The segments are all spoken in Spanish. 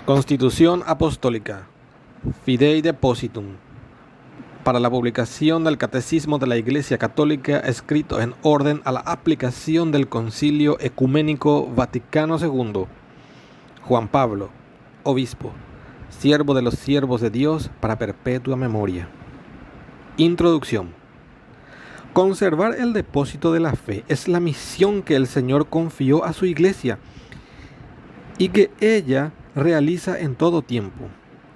Constitución Apostólica Fidei Depositum para la publicación del Catecismo de la Iglesia Católica, escrito en orden a la aplicación del Concilio Ecuménico Vaticano II. Juan Pablo, Obispo, siervo de los siervos de Dios para perpetua memoria. Introducción. Conservar el depósito de la fe es la misión que el Señor confió a su Iglesia y que ella realiza en todo tiempo.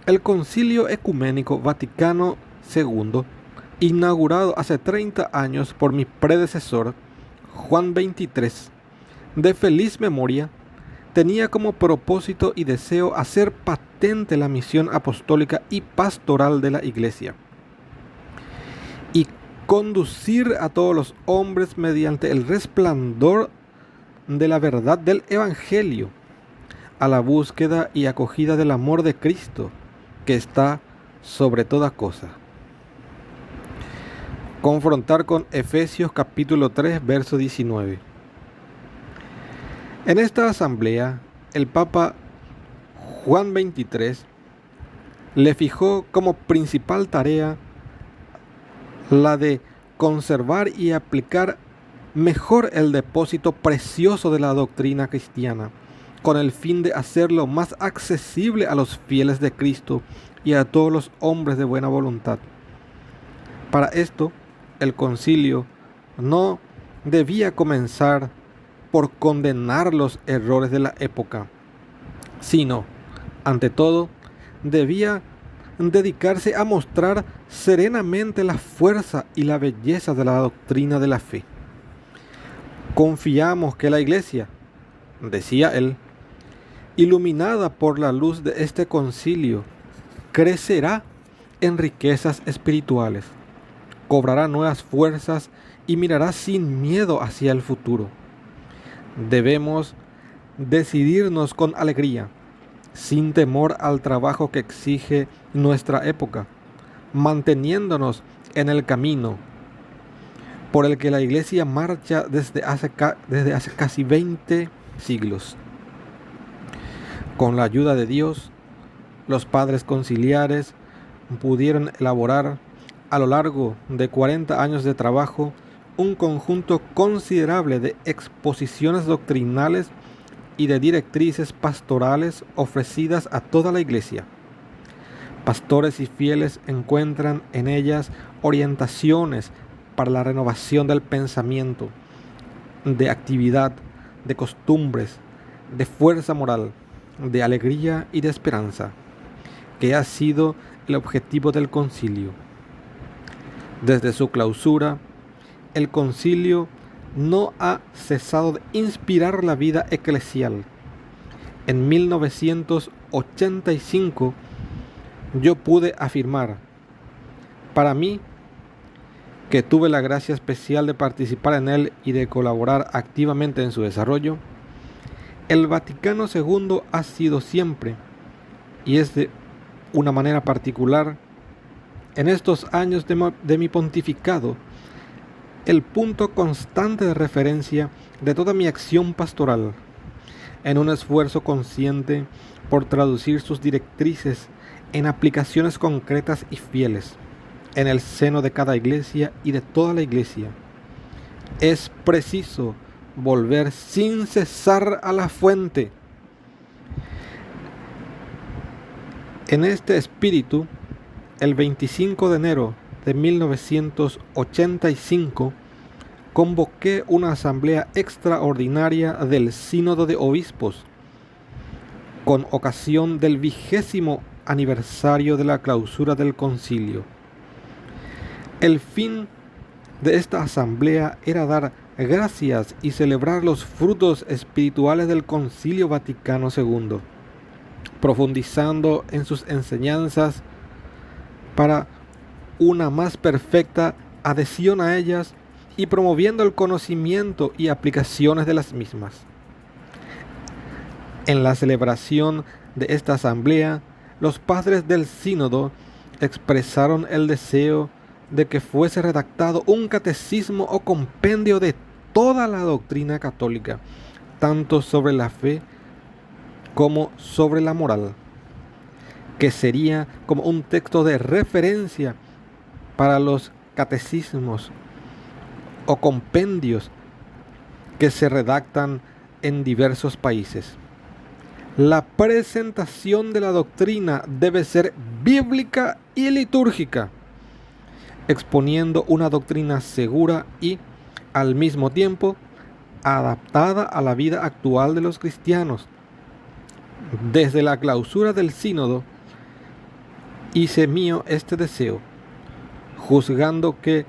El Concilio Ecuménico Vaticano II, inaugurado hace 30 años por mi predecesor, Juan XXIII, de feliz memoria, tenía como propósito y deseo hacer patente la misión apostólica y pastoral de la Iglesia y conducir a todos los hombres mediante el resplandor de la verdad del Evangelio a la búsqueda y acogida del amor de Cristo, que está sobre toda cosa. Confrontar con Efesios capítulo 3, verso 19. En esta asamblea, el Papa Juan XXIII le fijó como principal tarea la de conservar y aplicar mejor el depósito precioso de la doctrina cristiana, con el fin de hacerlo más accesible a los fieles de Cristo y a todos los hombres de buena voluntad. Para esto, el concilio no debía comenzar por condenar los errores de la época, sino, ante todo, debía dedicarse a mostrar serenamente la fuerza y la belleza de la doctrina de la fe. Confiamos que la Iglesia, decía él, iluminada por la luz de este concilio, crecerá en riquezas espirituales, cobrará nuevas fuerzas y mirará sin miedo hacia el futuro. Debemos decidirnos con alegría, sin temor al trabajo que exige nuestra época, manteniéndonos en el camino por el que la Iglesia marcha desde hace casi 20 siglos. Con la ayuda de Dios, los padres conciliares pudieron elaborar a lo largo de 40 años de trabajo un conjunto considerable de exposiciones doctrinales y de directrices pastorales ofrecidas a toda la Iglesia. Pastores y fieles encuentran en ellas orientaciones para la renovación del pensamiento, de actividad, de costumbres, de fuerza moral, de alegría y de esperanza, que ha sido el objetivo del concilio. Desde su clausura, el concilio no ha cesado de inspirar la vida eclesial. En 1985 yo pude afirmar, para mí, que tuve la gracia especial de participar en él y de colaborar activamente en su desarrollo, el Vaticano II ha sido siempre, y es de una manera particular, en estos años de mi pontificado, el punto constante de referencia de toda mi acción pastoral, en un esfuerzo consciente por traducir sus directrices en aplicaciones concretas y fieles, en el seno de cada iglesia y de toda la iglesia. Es preciso volver sin cesar a la fuente. En este espíritu, el 25 de enero de 1985, convoqué una asamblea extraordinaria del Sínodo de Obispos, con ocasión del 20º aniversario de la clausura del concilio. El fin de esta asamblea era dar gracias y celebrar los frutos espirituales del Concilio Vaticano II, profundizando en sus enseñanzas para una más perfecta adhesión a ellas y promoviendo el conocimiento y aplicaciones de las mismas. En la celebración de esta asamblea, los padres del sínodo expresaron el deseo de que fuese redactado un catecismo o compendio de toda la doctrina católica, tanto sobre la fe como sobre la moral. que sería como un texto de referencia para los catecismos o compendios que se redactan en diversos países. La presentación de la doctrina debe ser bíblica y litúrgica, exponiendo una doctrina segura y, al mismo tiempo, adaptada a la vida actual de los cristianos. Desde la clausura del sínodo, hice mío este deseo, juzgando que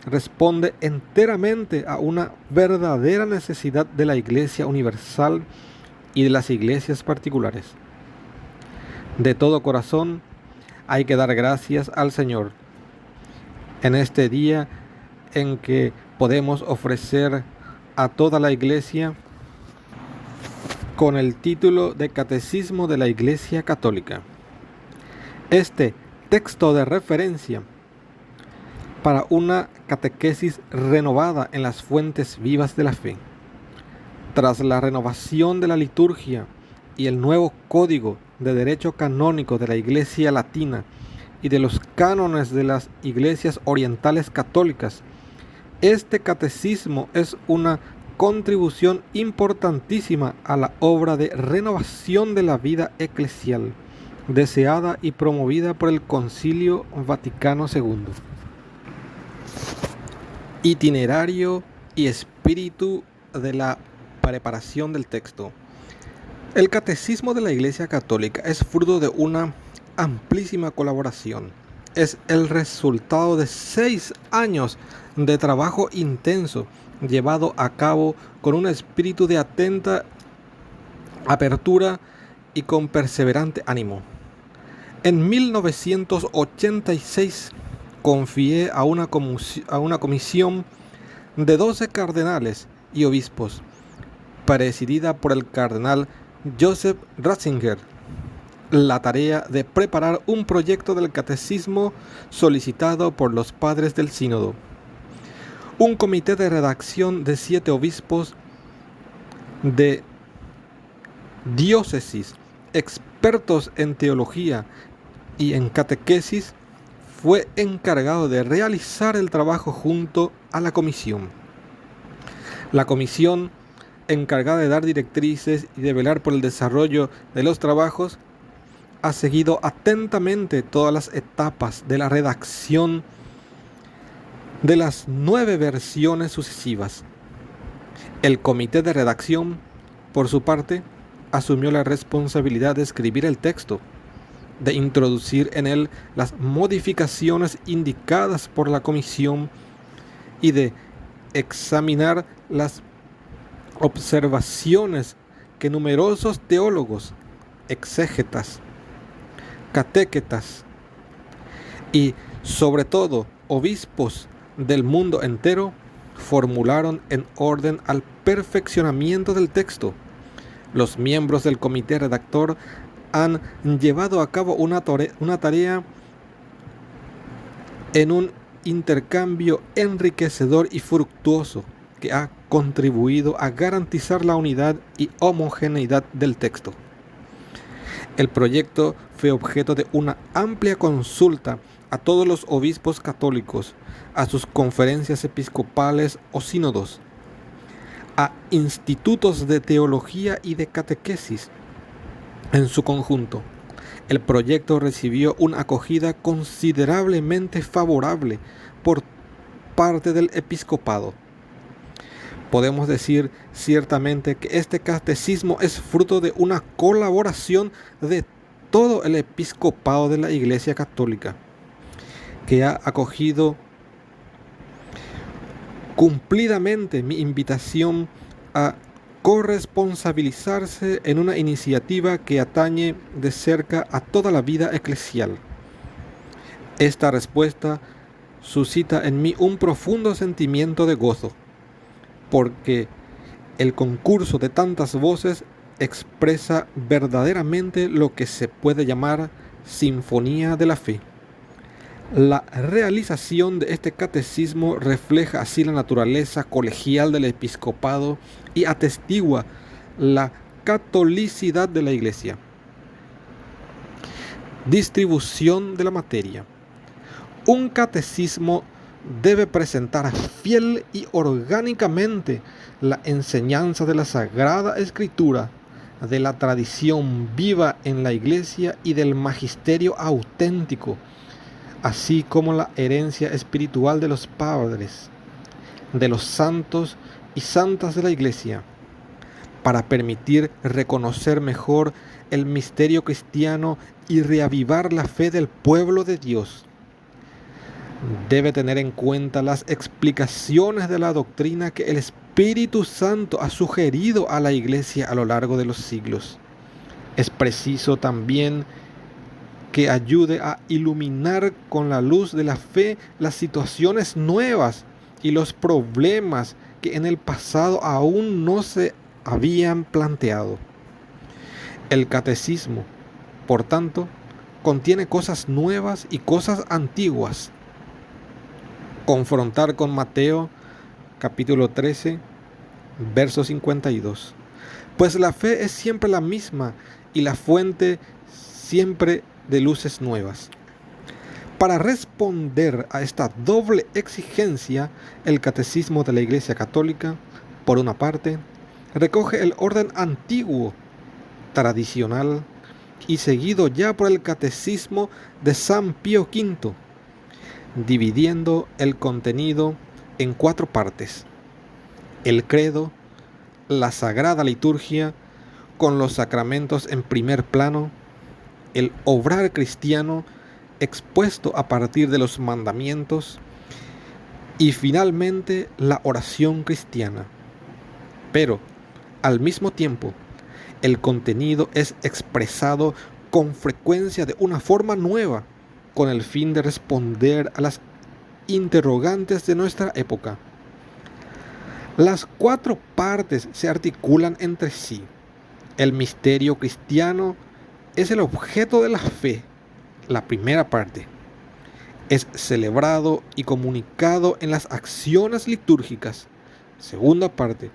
responde enteramente a una verdadera necesidad de la Iglesia universal y de las iglesias particulares. De todo corazón hay que dar gracias al Señor en este día en que podemos ofrecer a toda la Iglesia con el título de Catecismo de la Iglesia Católica. Este texto de referencia para una catequesis renovada en las fuentes vivas de la fe. Tras la renovación de la liturgia y el nuevo código de derecho canónico de la Iglesia Latina y de los cánones de las iglesias orientales católicas, este catecismo es una contribución importantísima a la obra de renovación de la vida eclesial, deseada y promovida por el Concilio Vaticano II. Itinerario y espíritu de la preparación del texto. El Catecismo de la Iglesia Católica es fruto de una amplísima colaboración. Es el resultado de 6 años de trabajo intenso llevado a cabo con un espíritu de atenta apertura y con perseverante ánimo. En 1986 confié a una comisión de 12 cardenales y obispos, presidida por el cardenal Joseph Ratzinger, la tarea de preparar un proyecto del catecismo solicitado por los padres del sínodo. Un comité de redacción de 7 obispos de diócesis, expertos en teología y en catequesis, fue encargado de realizar el trabajo junto a la comisión. La comisión, encargada de dar directrices y de velar por el desarrollo de los trabajos, ha seguido atentamente todas las etapas de la redacción de las 9 versiones sucesivas. El comité de redacción, por su parte, asumió la responsabilidad de escribir el texto, de introducir en él las modificaciones indicadas por la comisión y de examinar las observaciones que numerosos teólogos, exégetas, catequetas y, sobre todo, obispos del mundo entero formularon en orden al perfeccionamiento del texto. Los miembros del comité redactor han llevado a cabo una tarea en un intercambio enriquecedor y fructuoso que ha contribuido a garantizar la unidad y homogeneidad del texto. El proyecto fue objeto de una amplia consulta a todos los obispos católicos, a sus conferencias episcopales o sínodos, a institutos de teología y de catequesis. En su conjunto, el proyecto recibió una acogida considerablemente favorable por parte del episcopado. Podemos decir ciertamente que este catecismo es fruto de una colaboración de todo el episcopado de la Iglesia Católica, que ha acogido cumplidamente mi invitación a corresponsabilizarse en una iniciativa que atañe de cerca a toda la vida eclesial. Esta respuesta suscita en mí un profundo sentimiento de gozo, porque el concurso de tantas voces expresa verdaderamente lo que se puede llamar sinfonía de la fe. La realización de este catecismo refleja así la naturaleza colegial del episcopado y atestigua la catolicidad de la Iglesia. Distribución de la materia. Un catecismo debe presentar fiel y orgánicamente la enseñanza de la Sagrada Escritura, de la tradición viva en la Iglesia y del magisterio auténtico, así como la herencia espiritual de los padres, de los santos y santas de la Iglesia, para permitir reconocer mejor el misterio cristiano y reavivar la fe del pueblo de Dios. Debe tener en cuenta las explicaciones de la doctrina que el Espíritu Santo ha sugerido a la Iglesia a lo largo de los siglos. Es preciso también que ayude a iluminar con la luz de la fe las situaciones nuevas y los problemas que en el pasado aún no se habían planteado. El catecismo, por tanto, contiene cosas nuevas y cosas antiguas. Confrontar con Mateo, capítulo 13, verso 52. Pues la fe es siempre la misma y la fuente siempre de luces nuevas. Para responder a esta doble exigencia, el Catecismo de la Iglesia Católica, por una parte, recoge el orden antiguo, tradicional y seguido ya por el Catecismo de San Pío V, dividiendo el contenido en 4 partes: el credo, la sagrada liturgia, con los sacramentos en primer plano, el obrar cristiano expuesto a partir de los mandamientos y finalmente la oración cristiana. Pero, al mismo tiempo, el contenido es expresado con frecuencia de una forma nueva, con el fin de responder a las interrogantes de nuestra época. Las 4 partes se articulan entre sí. El misterio cristiano es el objeto de la fe, la primera parte. Es celebrado y comunicado en las acciones litúrgicas, segunda parte.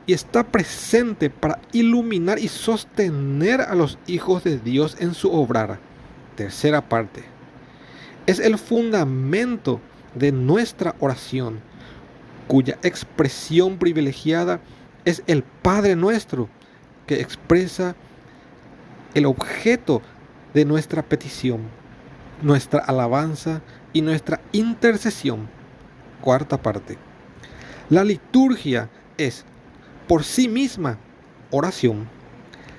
Y está presente para iluminar y sostener a los hijos de Dios en su obrar, tercera parte. Es el fundamento de nuestra oración, cuya expresión privilegiada es el Padre Nuestro, que expresa el objeto de nuestra petición, nuestra alabanza y nuestra intercesión, cuarta parte. La liturgia es, por sí misma, oración.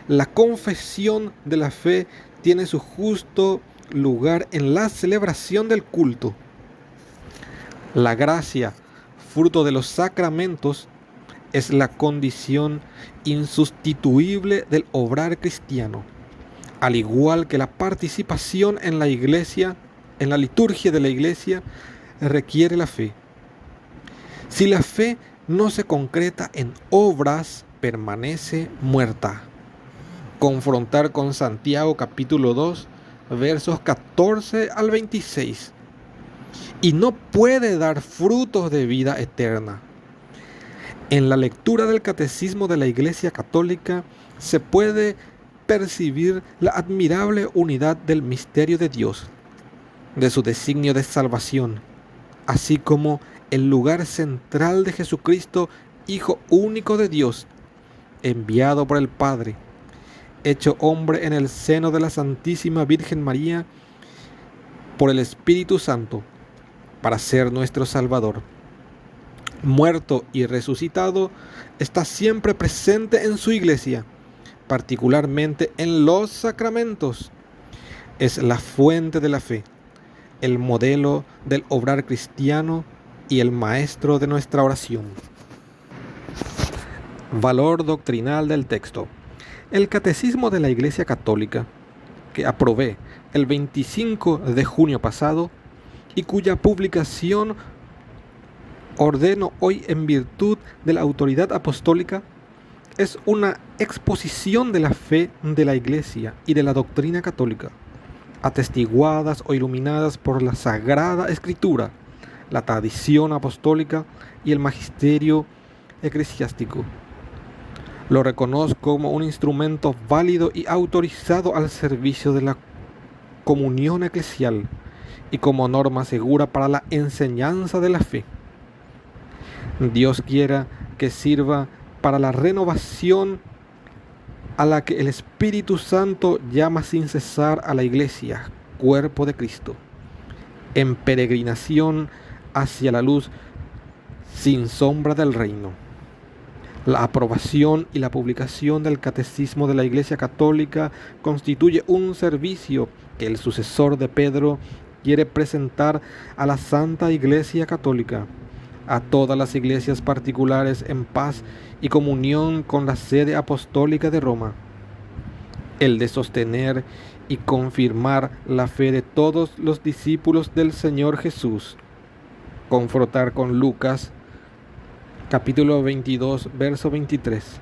La confesión de la fe tiene su justo lugar en la celebración del culto. La gracia, fruto de los sacramentos, es la condición insustituible del obrar cristiano, al igual que la participación en la iglesia, en la liturgia de la iglesia, requiere la fe. Si la fe no se concreta en obras, permanece muerta. Confrontar con Santiago capítulo 2, versos 14 al 26. Y no puede dar frutos de vida eterna. En la lectura del Catecismo de la Iglesia Católica se puede percibir la admirable unidad del misterio de Dios, de su designio de salvación, así como el lugar central de Jesucristo, Hijo único de Dios, enviado por el Padre, hecho hombre en el seno de la Santísima Virgen María, por el Espíritu Santo, para ser nuestro Salvador. Muerto y resucitado, está siempre presente en su iglesia, particularmente en los sacramentos. Es la fuente de la fe, el modelo del obrar cristiano y el maestro de nuestra oración. Valor doctrinal del texto. El Catecismo de la Iglesia Católica, que aprobé el 25 de junio pasado y cuya publicación ordeno hoy en virtud de la autoridad apostólica, es una exposición de la fe de la Iglesia y de la doctrina católica, atestiguadas o iluminadas por la Sagrada Escritura, la tradición apostólica y el magisterio eclesiástico. Lo reconozco como un instrumento válido y autorizado al servicio de la comunión eclesial y como norma segura para la enseñanza de la fe. Dios quiera que sirva para la renovación a la que el Espíritu Santo llama sin cesar a la Iglesia, cuerpo de Cristo, en peregrinación hacia la luz sin sombra del reino. La aprobación y la publicación del Catecismo de la Iglesia Católica constituye un servicio que el sucesor de Pedro quiere presentar a la Santa Iglesia Católica, a todas las iglesias particulares en paz y comunión con la sede apostólica de Roma. El de sostener y confirmar la fe de todos los discípulos del Señor Jesús. Confrontar con Lucas, capítulo 22, verso 23.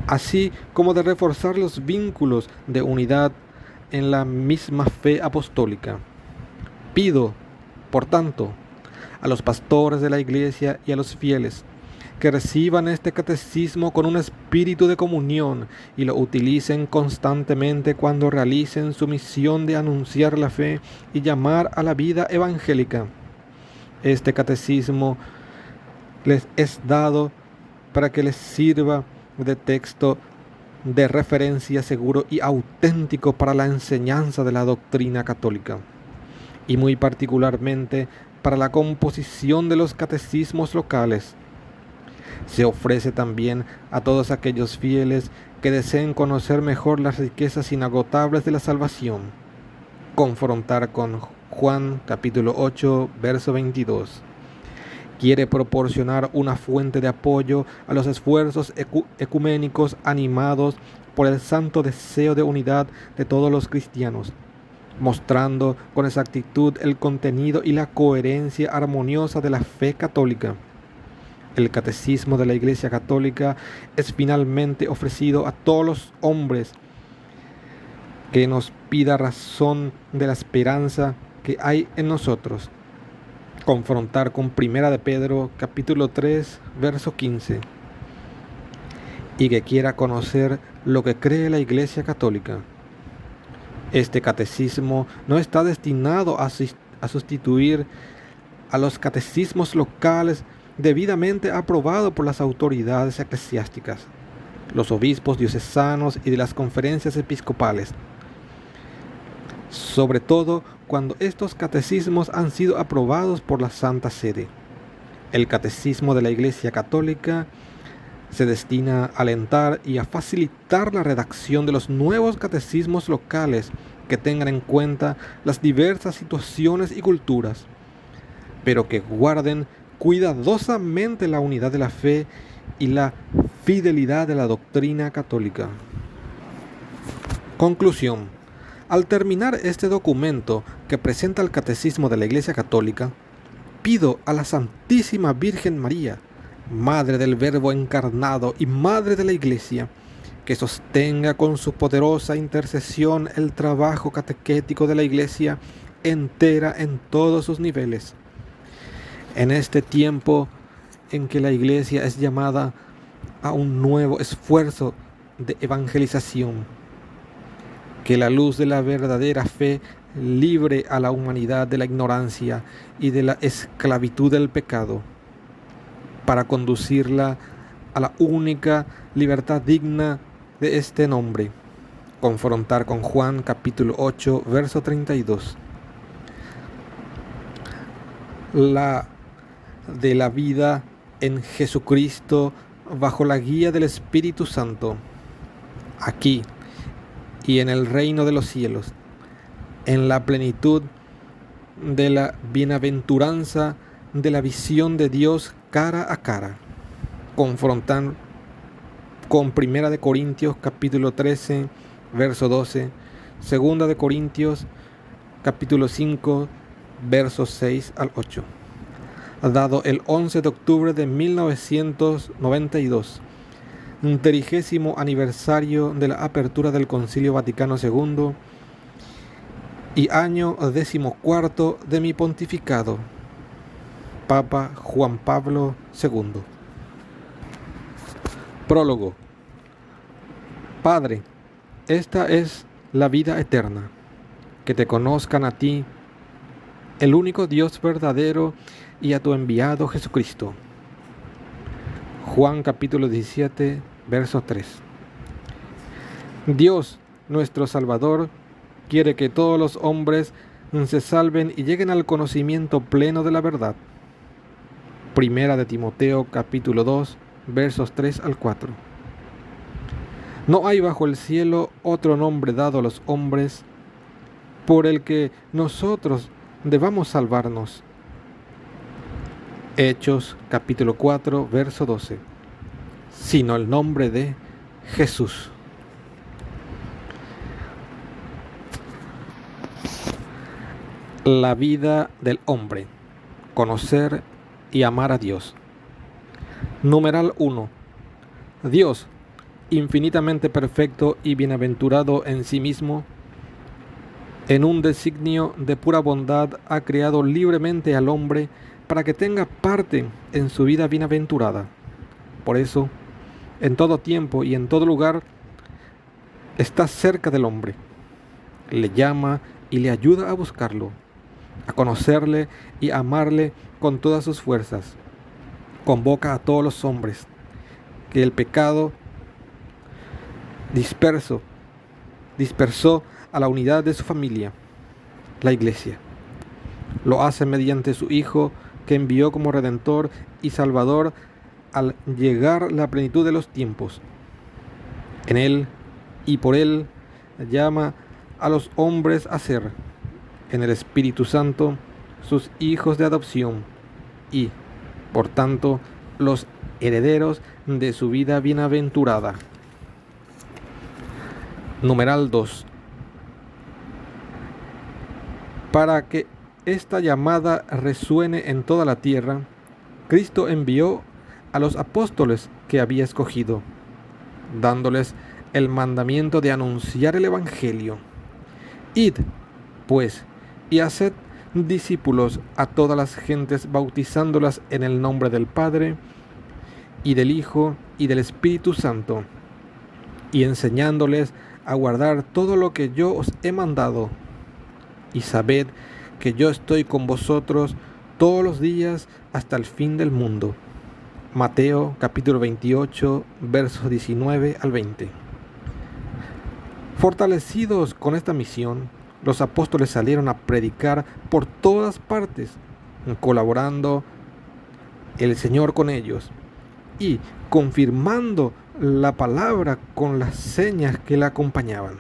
Así como de reforzar los vínculos de unidad en la misma fe apostólica. Pido, por tanto, a los pastores de la Iglesia y a los fieles que reciban este catecismo con un espíritu de comunión y lo utilicen constantemente cuando realicen su misión de anunciar la fe y llamar a la vida evangélica. Este catecismo les es dado para que les sirva de texto de referencia seguro y auténtico para la enseñanza de la doctrina católica, y muy particularmente para la composición de los catecismos locales. Se ofrece también a todos aquellos fieles que deseen conocer mejor las riquezas inagotables de la salvación. Confrontar con Juan capítulo 8, verso 22. Quiere proporcionar una fuente de apoyo a los esfuerzos ecuménicos animados por el santo deseo de unidad de todos los cristianos, mostrando con exactitud el contenido y la coherencia armoniosa de la fe católica. El Catecismo de la Iglesia Católica es finalmente ofrecido a todos los hombres que nos pida razón de la esperanza que hay en nosotros. Confrontar con Primera de Pedro, capítulo 3, verso 15. Y que quiera conocer lo que cree la Iglesia Católica. Este catecismo no está destinado a sustituir a los catecismos locales debidamente aprobados por las autoridades eclesiásticas, los obispos diocesanos y de las conferencias episcopales, sobre todo cuando estos catecismos han sido aprobados por la Santa Sede. El Catecismo de la Iglesia Católica se destina a alentar y a facilitar la redacción de los nuevos catecismos locales que tengan en cuenta las diversas situaciones y culturas, pero que guarden cuidadosamente la unidad de la fe y la fidelidad de la doctrina católica. Conclusión. Al terminar este documento que presenta el Catecismo de la Iglesia Católica, pido a la Santísima Virgen María, Madre del Verbo encarnado y Madre de la Iglesia, que sostenga con su poderosa intercesión el trabajo catequético de la Iglesia entera en todos sus niveles. En este tiempo en que la Iglesia es llamada a un nuevo esfuerzo de evangelización, que la luz de la verdadera fe libre a la humanidad de la ignorancia y de la esclavitud del pecado, para conducirla a la única libertad digna de este nombre. Confrontar con Juan capítulo 8, verso 32. La de la vida en Jesucristo bajo la guía del Espíritu Santo, aquí y en el reino de los cielos, en la plenitud de la bienaventuranza de la visión de Dios cara a cara. Confrontar con Primera de Corintios capítulo 13, verso 12, Segunda de Corintios capítulo 5, versos 6 al 8. Dado el 11 de octubre de 1992, 30º aniversario de la apertura del Concilio Vaticano II y año 14º de mi pontificado, Papa Juan Pablo II. Prólogo. Padre, esta es la vida eterna, que te conozcan a ti, el único Dios verdadero, y a tu enviado Jesucristo. Juan capítulo 17, verso 3. Dios, nuestro Salvador, quiere que todos los hombres se salven y lleguen al conocimiento pleno de la verdad. Primera de Timoteo capítulo 2, versos 3 al 4. No hay bajo el cielo otro nombre dado a los hombres por el que nosotros debamos salvarnos. Hechos capítulo 4, verso 12. Sino el nombre de Jesús. La vida del hombre. Conocer y amar a Dios. Numeral 1. Dios, infinitamente perfecto y bienaventurado en sí mismo, en un designio de pura bondad ha creado libremente al hombre para que tenga parte en su vida bienaventurada. Por eso, en todo tiempo y en todo lugar, está cerca del hombre. Le llama y le ayuda a buscarlo, a conocerle y a amarle con todas sus fuerzas. Convoca a todos los hombres que el pecado dispersó a la unidad de su familia, la Iglesia. Lo hace mediante su Hijo, que envió como Redentor y Salvador al llegar la plenitud de los tiempos. En Él y por Él llama a los hombres a ser, en el Espíritu Santo, sus hijos de adopción y, por tanto, los herederos de su vida bienaventurada. Numeral 2. Para que esta llamada resuene en toda la tierra, Cristo envió a los apóstoles que había escogido, dándoles el mandamiento de anunciar el Evangelio. Id, pues, y haced discípulos a todas las gentes, bautizándolas en el nombre del Padre, y del Hijo, y del Espíritu Santo, y enseñándoles a guardar todo lo que yo os he mandado. Y sabed que yo estoy con vosotros todos los días hasta el fin del mundo. Mateo capítulo 28, versos 19 al 20. Fortalecidos con esta misión, los apóstoles salieron a predicar por todas partes, colaborando el Señor con ellos y confirmando la palabra con las señas que la acompañaban.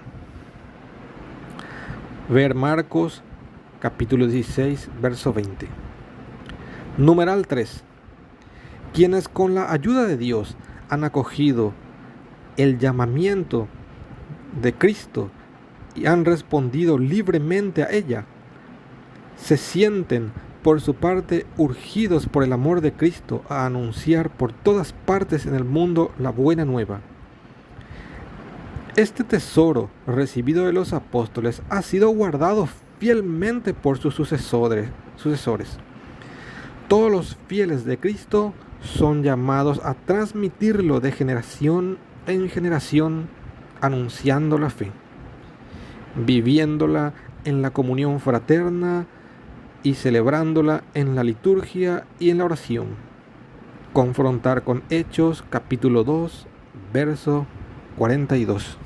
Ver Marcos capítulo 16, verso 20. Numeral 3. Quienes con la ayuda de Dios han acogido el llamamiento de Cristo y han respondido libremente a ella, se sienten por su parte urgidos por el amor de Cristo a anunciar por todas partes en el mundo la buena nueva. Este tesoro recibido de los apóstoles ha sido guardado fielmente por sus sucesores. Todos los fieles de Cristo son llamados a transmitirlo de generación en generación, anunciando la fe, viviéndola en la comunión fraterna y celebrándola en la liturgia y en la oración. Confrontar con Hechos capítulo 2, verso 42.